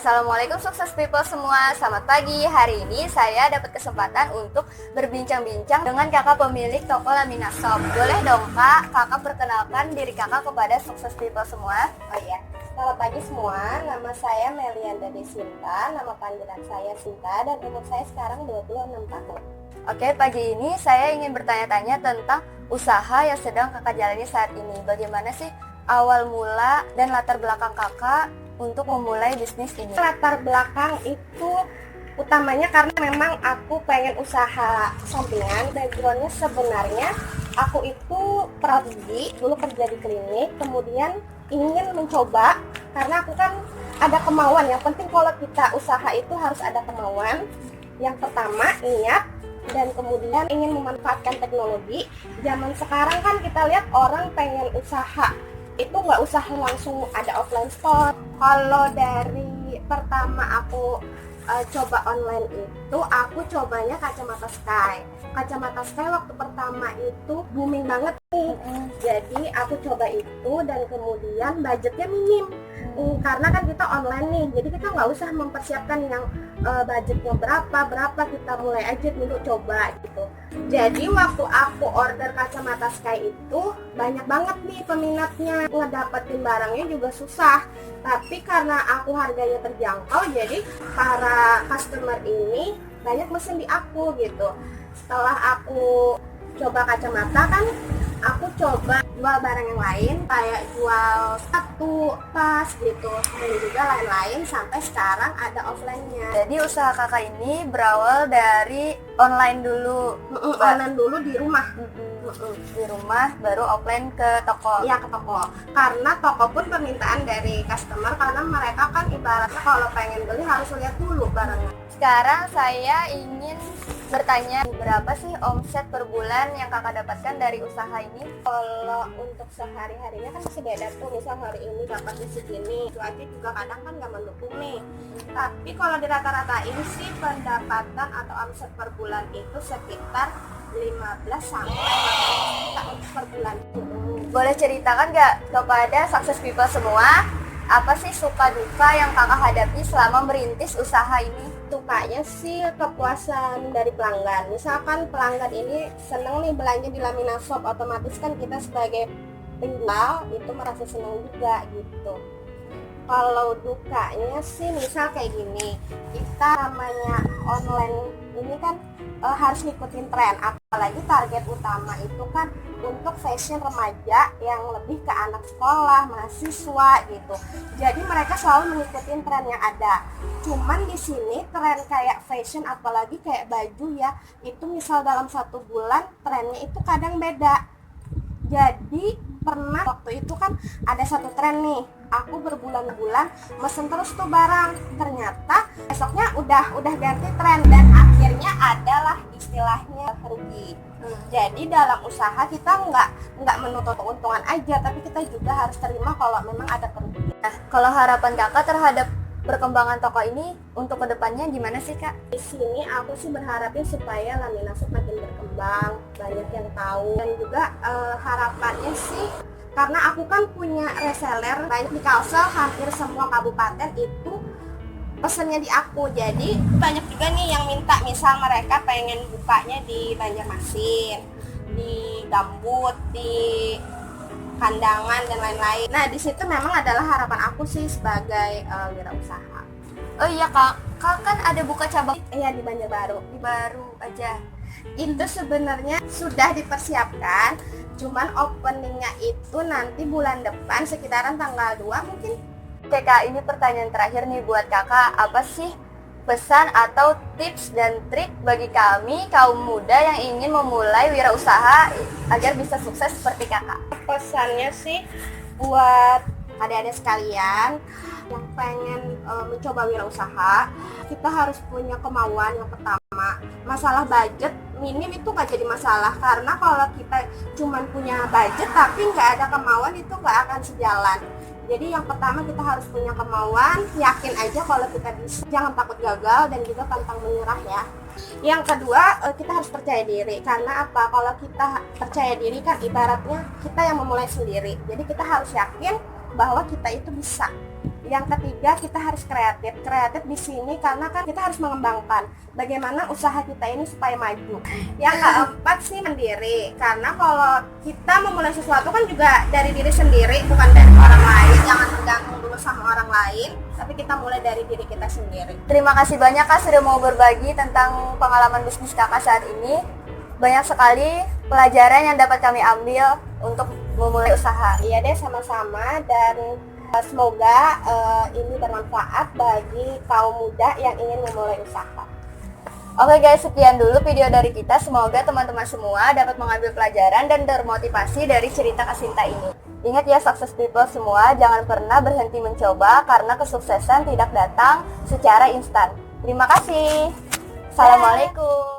Assalamualaikum sukses people semua. Selamat pagi. Hari ini saya dapat kesempatan untuk berbincang-bincang dengan kakak pemilik toko Lamina Shop. Boleh dong kak, kakak perkenalkan diri kakak kepada sukses people semua. Oh iya, selamat pagi semua. Nama saya Melianda Desinta, nama panggilan saya Sinta, dan umur saya sekarang 26 tahun. Oke, pagi ini saya ingin bertanya-tanya tentang usaha yang sedang kakak jalani saat ini. Bagaimana sih awal mula dan latar belakang kakak untuk memulai bisnis ini? Latar belakang itu utamanya karena memang aku pengen usaha sampingan. Backgroundnya sebenarnya aku itu prodi, dulu kerja di klinik, kemudian ingin mencoba karena aku kan ada kemauan. Yang penting kalau kita usaha itu harus ada kemauan. Yang pertama niat, dan kemudian ingin memanfaatkan teknologi. Zaman sekarang kan kita lihat orang pengen usaha itu nggak usah langsung ada offline store. Kalau dari pertama aku coba online itu, aku cobanya kacamata Sky. Kacamata Sky waktu pertama itu booming banget nih. Jadi aku coba itu dan kemudian budgetnya minim. Karena kan kita online nih, jadi kita nggak usah mempersiapkan yang budgetnya berapa, kita mulai aja dulu coba gitu. Jadi waktu aku order kacamata Sky itu banyak banget nih peminatnya, ngedapetin barangnya juga susah. Tapi karena aku harganya terjangkau, jadi para customer ini banyak mesen di aku gitu. Setelah aku coba kacamata kan, aku coba jual barang yang lain, kayak jual sepatu, tas gitu, dan juga lain-lain sampai sekarang ada offline-nya. Jadi usaha kakak ini berawal dari online dulu. Online dulu di rumah. Di rumah baru offline ke toko. Iya, ke toko. Karena toko pun permintaan dari customer, karena mereka kan ibaratnya kalau pengen beli harus lihat dulu barangnya. Sekarang saya ingin bertanya, berapa sih omset per bulan yang kakak dapatkan dari usaha ini? Kalau untuk sehari-harinya kan masih beda tuh, misal hari ini dapatnya segini, cuaca juga kadang kan nggak mendukung nih. Tapi kalau di rata-ratain sih pendapatan atau omset per bulan itu sekitar 15 sampai 18 juta untuk per bulan. Boleh ceritakan nggak kepada sukses people semua, apa sih suka duka yang kakak hadapi selama merintis usaha ini? Sukanya sih kepuasan dari pelanggan. Misalkan pelanggan ini seneng nih belanja di Lamina Shop, otomatis kan kita sebagai penjual itu merasa senang juga gitu. Kalau dukanya sih misal kayak gini, kita namanya online ini kan harus ngikutin tren, apalagi target utama itu kan untuk fashion remaja yang lebih ke anak sekolah, mahasiswa gitu. Jadi mereka selalu mengikuti tren yang ada. Cuman di sini tren kayak fashion, apalagi kayak baju ya, itu misal dalam 1 bulan trennya itu kadang beda. Jadi pernah waktu itu kan ada satu tren nih, aku berbulan-bulan mesen terus tuh barang, ternyata besoknya udah ganti tren dan akhirnya adalah istilahnya rugi. Jadi dalam usaha kita nggak menuntut keuntungan aja, tapi kita juga harus terima kalau memang ada kerugian. Nah, kalau harapan kakak terhadap perkembangan toko ini untuk kedepannya gimana sih kak? Di sini aku sih berharapnya supaya Lamina Shop makin berkembang, banyak yang tahu, dan juga harapannya sih karena aku kan punya reseller banyak di Kalsel, hampir semua kabupaten itu pesennya di aku. Jadi banyak juga nih yang minta, misal mereka pengen bukanya di Banjarmasin, di Gambut, di Kandangan dan lain-lain. Nah, di situ memang adalah harapan aku sih sebagai wirausaha. Oh iya kak kan ada buka cabang Iya, di Banjarbaru. di baru aja. Itu sebenarnya sudah dipersiapkan, cuman openingnya itu nanti bulan depan sekitaran tanggal 2 mungkin. Oke kak, ini pertanyaan terakhir nih buat kakak, apa sih pesan atau tips dan trik bagi kami kaum muda yang ingin memulai wirausaha agar bisa sukses seperti kakak? Pesannya sih buat adik-adik sekalian yang pengen mencoba wirausaha, kita harus punya kemauan. Yang pertama, masalah budget minim itu nggak jadi masalah, karena kalau kita cuman punya budget tapi nggak ada kemauan itu nggak akan sejalan. Jadi yang pertama kita harus punya kemauan, yakin aja kalau kita bisa, jangan takut gagal dan juga pantang menyerah ya. Yang kedua, kita harus percaya diri. Karena apa? Kalau kita percaya diri kan ibaratnya kita yang memulai sendiri. Jadi kita harus yakin bahwa kita itu bisa. Yang ketiga, kita harus kreatif. Kreatif di sini karena kan kita harus mengembangkan bagaimana usaha kita ini supaya maju. Yang keempat sih mandiri. Karena kalau kita memulai sesuatu kan juga dari diri sendiri, bukan dari orang lain. Jangan tergantung dulu sama orang lain, tapi kita mulai dari diri kita sendiri. Terima kasih banyak Kak sudah mau berbagi tentang pengalaman bisnis Kakak saat ini. Banyak sekali pelajaran yang dapat kami ambil untuk memulai usaha. Iya deh, sama-sama, dan semoga ini bermanfaat bagi kaum muda yang ingin memulai usaha. Oke guys, sekian dulu video dari kita. Semoga teman-teman semua dapat mengambil pelajaran dan termotivasi dari cerita Kak Sinta ini. Ingat ya success people semua, jangan pernah berhenti mencoba karena kesuksesan tidak datang secara instan. Terima kasih. Assalamualaikum.